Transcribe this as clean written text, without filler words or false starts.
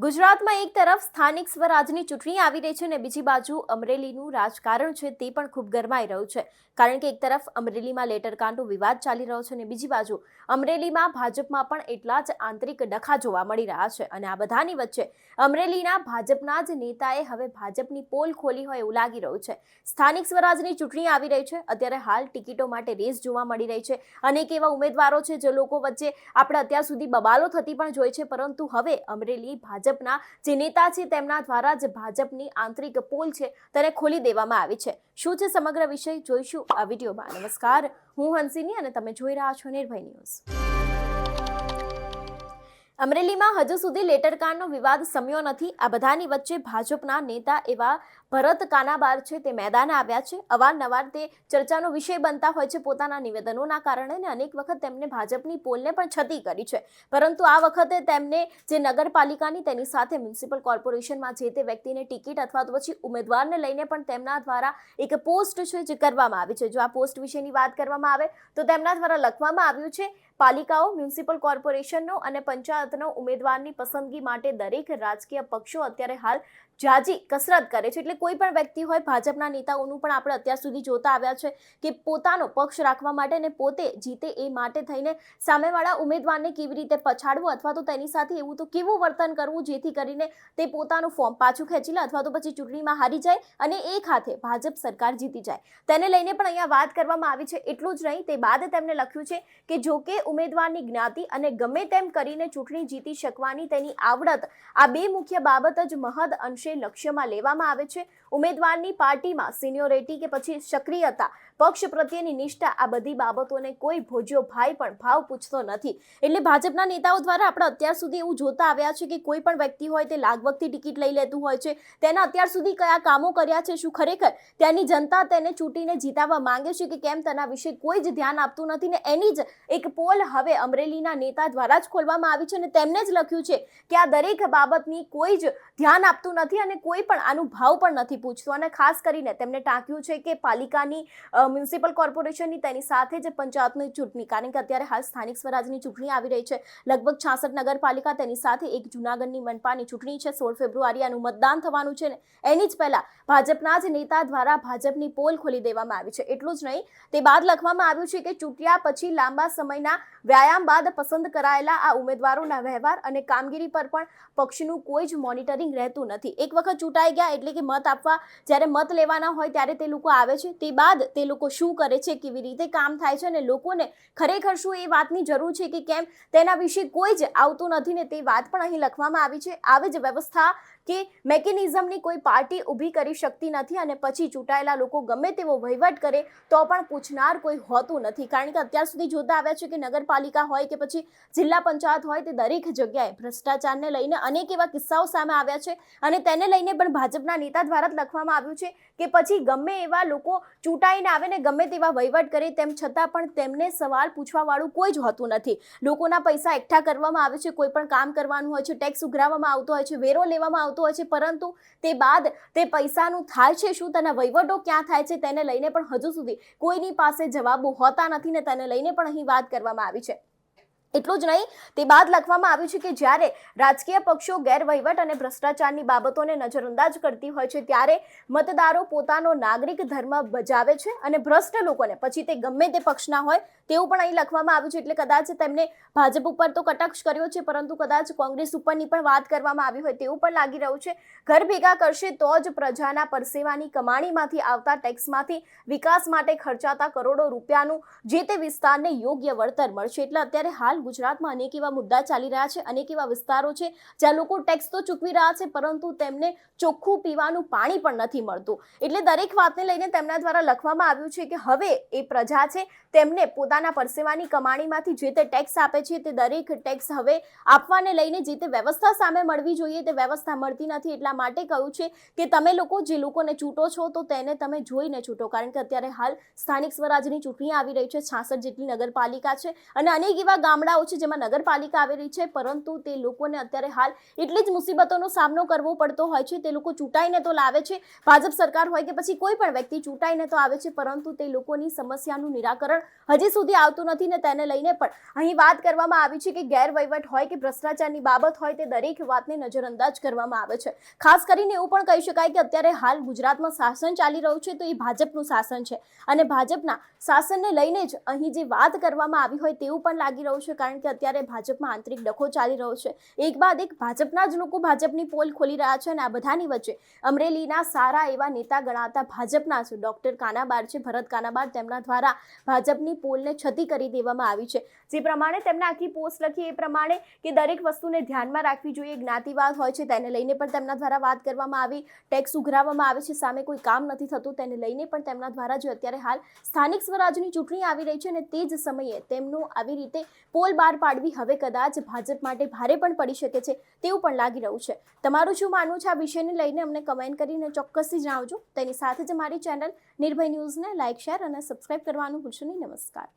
ગુજરાતમાં એક તરફ સ્થાનિક સ્વરાજની ચૂંટણી આવી રહી છે અને બીજી બાજુ અમરેલીનું રાજકારણ છે તે પણ ખૂબ ગરમાઈ રહ્યું છે, કારણ કે એક તરફ અમરેલીમાં લેટરકાંડનો વિવાદ ચાલી રહ્યો છે અને બીજી બાજુ અમરેલીમાં ભાજપમાં પણ એટલા જ આંતરિક ડખા જોવા મળી રહ્યા છે. અને આ બધાની વચ્ચે અમરેલીના ભાજપના જ નેતાએ હવે ભાજપની પોલ ખોલી હોય એવું લાગી રહ્યું છે. સ્થાનિક સ્વરાજની ચૂંટણી આવી રહી છે, અત્યારે હાલ ટિકિટો માટે રેસ જોવા મળી રહી છે. અનેક એવા ઉમેદવારો છે જે લોકો વચ્ચે આપણે અત્યાર સુધી બબાલો થતી પણ જોઈ છે, પરંતુ હવે અમરેલી ભાજપના જે નેતા છે તેમના દ્વારા જ ભાજપની આંતરિક પોલ છે તેને ખોલી દેવામાં આવી છે. શું છે સમગ્ર વિષય જોઈશું આ વિડીયોમાં. નમસ્કાર, હું હંસિની અને તમે જોઈ રહ્યા છો નિર્ભય ન્યૂઝ. અમરેલીમાં હજુ સુધી લેટરકાંડનો વિવાદ શમ્યો નથી. આ બધાની વચ્ચે ભાજપના નેતા એવા ભરત કાનાબાર છે તે મેદાને આવ્યા છે. અવારનવાર તે ચર્ચાનો વિષય બનતા હોય છે પોતાના નિવેદનોના કારણે, અને અનેક વખત તેમને ભાજપની પોલને પણ છતી કરી છે. પરંતુ આ વખતે તેમને જે નગરપાલિકાની તેની સાથે મ્યુનિસિપલ કોર્પોરેશનમાં જે તે વ્યક્તિને ટિકિટ અથવા તો પછી ઉમેદવારને લઈને પણ તેમના દ્વારા એક પોસ્ટ છે જે કરવામાં આવી છે. જો આ પોસ્ટ વિશેની વાત કરવામાં આવે તો તેમના દ્વારા લખવામાં આવ્યું છે, પાલિકાઓ, મ્યુનિસિપલ કોર્પોરેશનનો અને પંચાયતનો ઉમેદવારની પસંદગી માટે દરેક રાજકીય પક્ષો અત્યારે હાલ જાજી કસરત કરે છે. એટલે કોઈ પણ વ્યક્તિ હોય, ભાજપના નેતાઓનું પણ આપણે અત્યાર સુધી જોતા આવ્યા છે કે પોતાનો પક્ષ રાખવા માટે અને પોતે જીતે એ માટે થઈને સામેવાળા ઉમેદવારને કેવી રીતે પછાડવું અથવા તો તેની સાથે એવું તો કેવું વર્તન કરવું જેથી કરીને તે પોતાનું ફોર્મ પાછું ખેંચી લે અથવા તો પછી ચૂંટણીમાં હારી જાય અને એક હાથે ભાજપ સરકાર જીતી જાય. તેને લઈને પણ અહીંયા વાત કરવામાં આવી છે. એટલું જ નહીં, તે બાદ તેમણે લખ્યું છે કે જો કે ઉમેદવારની જ્ઞાતિ અને ગમે તેમ કરીને ચૂંટણી જીતી શકવાની તેની આવડત, આ બે મુખ્ય બાબત જ મહદ અંશે લક્ષ્યમાં લેવામાં આવે છે. ઉમેદવારની પાર્ટીમાં સિનિયોરિટી કે પછી સક્રિયતા, પક્ષ પ્રત્યેની નિષ્ઠા, આ બધી બાબતોને કોઈ ભોજ્યો ભાઈ પણ ભાવ પૂછતો નથી. એટલે ભાજપના નેતાઓ દ્વારા આપણે અત્યાર સુધી એવું જોતા આવ્યા છે કે કોઈ પણ વ્યક્તિ હોય તે લાગવગથી ટિકિટ લઈ લેતું હોય છે. તેના અત્યાર સુધી કયા કામો કર્યા છે, શું ખરેખર ત્યાંની જનતા તેને ચૂંટીને જીતાવવા માંગે છે કે કેમ, તેના વિશે કોઈ જ ધ્યાન આપતું નથી. ને એની જ એક પોલ હવે અમરેલીના નેતા દ્વારા જ ખોલવામાં આવી છે અને તેમને જ લખ્યું છે કે આ દરેક બાબતની કોઈ જ ધ્યાન આપતું નથી અને કોઈ પણ આનું ભાવ પણ નથી પૂછતું. અને ખાસ કરીને તેમણે ટાંક્યું છે કે પાલિકાની, મ્યુનિસિપલ કોર્પોરેશનની તેની સાથે જ પંચાયતની ચૂંટણી, કારણ કે અત્યારે હાલ સ્થાનિક સ્વરાજની ચૂંટણી આવી રહી છે. લગભગ 66 નગરપાલિકા, તેની સાથે એક જૂનાગઢની મનપાની ચૂંટણી છે. 16 ફેબ્રુઆરી આનું મતદાન થવાનું છે ને એની જ પહેલા ભાજપના જ નેતા દ્વારા ભાજપની પોલ ખોલી દેવામાં આવી છે. એટલું જ નહીં, તે બાદ લખવામાં આવ્યું છે કે ચૂંટ્યા પછી લાંબા સમયના વ્યાયામ બાદ પસંદ કરાયેલા આ ઉમેદવારોના વ્યવહાર અને કામગીરી પર પણ પક્ષનું કોઈ જ મોનિટરિંગ રહેતું નથી. એક વખત ચૂંટાઈ ગયા એટલે કે મત આપવા જ્યારે મત લેવાના હોય ત્યારે તે લોકો આવે છે, તે બાદ તે લોકો શું કરે છે, કેવી રીતે કામ થાય છે અને લોકોને ખરેખર શું એ વાતની જરૂર છે કે કેમ, તેના વિશે કોઈ જ આવતું નથી. ને તે વાત પણ અહીં લખવામાં આવી છે. આવી જ વ્યવસ્થા કે મેકેનિઝમની કોઈ પાર્ટી ઊભી કરી શકતી નથી અને પછી ચૂંટાયેલા લોકો ગમે તેવો વહીવટ કરે તો પણ પૂછનાર કોઈ હોતું નથી. કારણ કે અત્યાર સુધી જોતા આવ્યા છે કે નગરપાલિકા હોય કે પછી જિલ્લા પંચાયત હોય, તે દરેક જગ્યાએ ભ્રષ્ટાચારને લઈને અનેક એવા કિસ્સાઓ સામે આવ્યા છે અને તેને લઈને પણ ભાજપના નેતા દ્વારા જ લખવામાં આવ્યું છે કે પછી ગમે એવા લોકો ચૂંટાઈને આવે ને ગમે તેવા વહીવટ કરે, તેમ છતાં પણ તેમને સવાલ પૂછવાવાળું કોઈ જ હોતું નથી. લોકોના પૈસા એકઠા કરવામાં આવે છે, કોઈ પણ કામ કરવાનું હોય છે, ટેક્સ ઉઘરાવવામાં આવતો હોય છે, વેરો લેવામાં આવતો હોય છે, પરંતુ તે બાદ તે પૈસાનું થાય છે શું, તેના વહીવટો ક્યાં થાય છે, તેને લઈને પણ હજુ સુધી કોઈની પાસે જવાબો હોતા નથી ને તેને લઈને પણ અહીં વાત કરવામાં આવી છે. એટલું જ નહીં, તે બાદ લખવામાં આવ્યું છે કે જ્યારે રાજકીય પક્ષો ગેરવહીવટ અને ભ્રષ્ટાચારની બાબતોને નજરઅંદાજ કરતી હોય છે ત્યારે મતદારો પોતાનો નાગરિક ધર્મ બજાવે છે અને ભ્રષ્ટ લોકોને, પછી તે ગમે તે પક્ષના હોય, તેવું પણ અહીં લખવામાં આવ્યું છે. એટલે કદાચ તેમને ભાજપ ઉપર તો કટાક્ષ કર્યો છે, પરંતુ કદાચ કોંગ્રેસ ઉપરની પણ વાત કરવામાં આવી હોય તેવું પણ લાગી રહ્યું છે. ઘર ભેગા કરશે તો જ પ્રજાના પરસેવાની કમાણીમાંથી આવતા ટેક્સમાંથી વિકાસ માટે ખર્ચાતા કરોડો રૂપિયાનું જે તે વિસ્તારને યોગ્ય વળતર મળશે. એટલે અત્યારે હાલ ગુજરાતમાં અનેક એવા મુદ્દા ચાલી રહ્યા છે, અનેક એવા વિસ્તારો છે જ્યાં લોકો ટેક્સ તો ચૂકવી રહ્યા છે પરંતુ તેમને ચોખ્ખું પીવાનું પાણી પણ નથી મળતું. એટલે દરેક વાતને લઈને તેમના દ્વારા લખવામાં આવ્યું છે કે હવે એ પ્રજા છે તેમને પોતાના પરસેવાની કમાણીમાંથી જે તે ટેક્સ આપે છે તે દરેક ટેક્સ હવે આપવાને લઈને જે તે વ્યવસ્થા સામે મળવી જોઈએ તે વ્યવસ્થા મળતી નથી. એટલા માટે કહ્યું છે કે તમે લોકો જે લોકોને ચૂંટો છો તો તેને તમે જોઈને ચૂંટો, કારણ કે અત્યારે હાલ સ્થાનિક સ્વરાજની ચૂંટણી આવી રહી છે. 66 જેટલી નગરપાલિકા છે અને અનેક એવા ગામડાઓ છે જેમાં નગરપાલિકા આવી રહી છે, પરંતુ તે લોકોને અત્યારે હાલ એટલી જ મુસીબતોનો સામનો કરવો પડતો હોય છે. તે લોકો ચૂંટાઈને તો લાવે છે, ભાજપ સરકાર હોય કે પછી કોઈ પણ વ્યક્તિ ચૂંટાઈને તો આવે છે, પરંતુ તે લોકોની સમસ્યાનું નિરાકરણ હજી સુધી સુધી આવતું નથી ને તેને લઈને પણ અહીં વાત કરવામાં આવી છે કે ગેરવહીવટ હોય કે ભ્રષ્ટાચારની બાબત હોય તે દરેક વાતને નજરઅંદાજ કરવામાં આવે છે. ખાસ કરીને એવું પણ કહી શકાય કે અત્યારે હાલ ગુજરાતમાં શાસન ચાલી રહ્યું છે તો એ ભાજપનું શાસન છે અને ભાજપના શાસનને લઈને જ અહીં જે વાત કરવામાં આવી હોય તેવું પણ લાગી રહ્યું છે, કારણ કે અત્યારે ભાજપમાં આંતરિક ડખો ચાલી રહ્યો છે. એક બાદ એક ભાજપના જ લોકો ભાજપની પોલ ખોલી રહ્યા છે અને આ બધાની વચ્ચે અમરેલીના સારા એવા નેતા ગણાતા ભાજપના જ ડોક્ટર કાનાબાર છે, ભરત કાનાબાર, તેમના દ્વારા ભાજપની પોલને છતી કરી દેવામાં આવી છે. જે પ્રમાણે તેમને આખી પોસ્ટ લખી એ પ્રમાણે કે દરેક વસ્તુને ધ્યાનમાં રાખવી જોઈએ, જ્ઞાતિવાદ હોય છે તેને લઈને પણ તેમના દ્વારા વાત કરવામાં આવી, ટેક્સ ઉઘરાવવામાં આવે છે, સામે કોઈ કામ નથી થતું તેને લઈને પણ તેમના દ્વારા જે અત્યારે હાલ સ્થાનિક સ્વરાજની ચૂંટણી આવી રહી છે અને તે જ સમયે તેમનું આવી રીતે પોલ બહાર પાડવી હવે કદાચ ભાજપ માટે ભારે પણ પડી શકે છે તેવું પણ લાગી રહ્યું છે. તમારું શું માનવું છે આ વિષયને લઈને અમને કમેન્ટ કરીને ચોક્કસથી જણાવજો. તેની સાથે જ અમારી ચેનલ નિર્ભય ન્યૂઝને લાઇક, શેર અને સબસ્ક્રાઇબ કરવાનું ભૂલશો નહીં. નમસ્કાર.